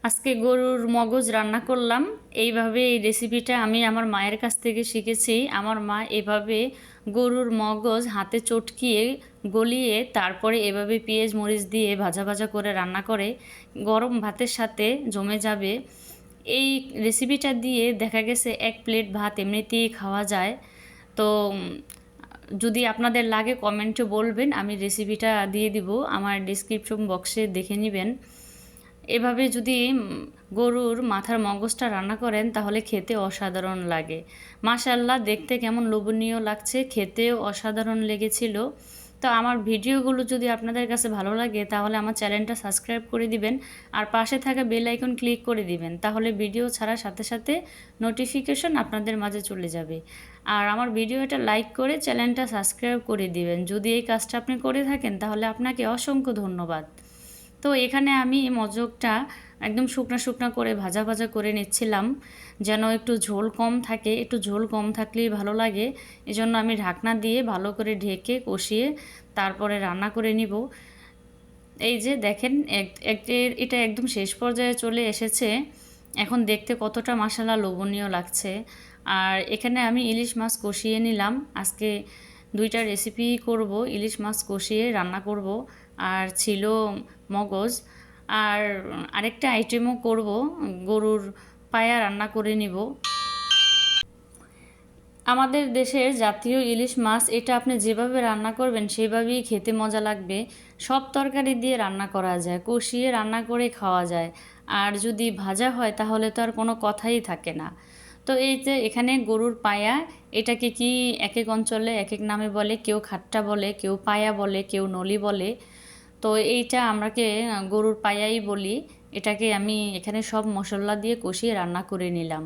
আজকে গরুর মগজ রান্না করলাম। এইভাবে এই রেসিপিটা আমি আমার মায়ের কাছ থেকে শিখেছি। আমার মা এভাবে গরুর মগজ হাতে চটকিয়ে গলিয়ে তারপরে এভাবে পেঁয়াজ মরিচ দিয়ে ভাজা ভাজা করে রান্না করে, গরম ভাতের সাথে জমে যাবে। এই রেসিপিটা দিয়ে দেখা গেছে এক প্লেট ভাত এমনিতেই খাওয়া যায়। তো যদি আপনাদের লাগে কমেন্টে বলবেন, আমি রেসিপিটা দিয়ে দিব আমার ডিসক্রিপশন বক্সে, দেখে নেবেন। এভাবে যদি গরুর মাথার মগজটা রান্না করেন তাহলে খেতে অসাধারণ লাগে। মাশাআল্লাহ, দেখতে কেমন লোভনীয় লাগছে, খেতেও অসাধারণ লেগেছিল। তো আমার ভিডিওগুলো যদি আপনাদের কাছে ভালো লাগে তাহলে আমার চ্যানেলটা সাবস্ক্রাইব করে দিবেন আর পাশে থাকা বেল আইকন ক্লিক করে দিবেন, তাহলে ভিডিও ছাড়ার সাথে সাথে নোটিফিকেশন আপনাদের মাঝে চলে যাবে। আর আমার ভিডিওটা লাইক করে চ্যানেলটা সাবস্ক্রাইব করে দিবেন। যদি এই কাজটা আপনি করে থাকেন তাহলে আপনাকে অসংখ্য ধন্যবাদ। তো এখানে আমি মজকটা একদম শুকনো শুকনো করে ভাজা ভাজা করে নিচ্ছিলাম, যেন একটু ঝোল কম থাকে। একটু ঝোল কম থাকলেই ভালো লাগে, এজন্য আমি ঢাকনা দিয়ে ভালো করে ঢেকে কষিয়ে তারপরে রান্না করে নিব। এই যে দেখেন, এটা একদম শেষ পর্যায়ে চলে এসেছে। এখন দেখতে কতটা মাশাআল্লাহ লোভনীয় লাগছে। আর এখানে আমি ইলিশ মাছ কষিয়ে নিলাম। আজকে দুইটা রেসিপি করব, ইলিশ মাছ কষিয়ে রান্না করব, আর ছিল মগজ। আর আরেকটা আইটেমও করব, গরুর পায়া রান্না করে নিব। আমাদের দেশের জাতীয় ইলিশ মাছ, এটা আপনি যেভাবে রান্না করবেন সেভাবেই খেতে মজা লাগবে। সব তরকারি দিয়ে রান্না করা যায়, কষিয়ে রান্না করে খাওয়া যায়। আর যদি ভাজা হয় তাহলে তো আর কোনো কথাই থাকে না। তো এই যে এখানে গরুর পায়া, এটাকে কি এক এক অঞ্চলে এক এক নামে বলে, কেউ খাট্টা বলে, কেউ পায়া বলে, কেউ নলি বলে। তো এইটা আমরাকে গরুর পায়াই বলি। এটাকে আমি এখানে সব মশলা দিয়ে কষিয়ে রান্না করে নিলাম।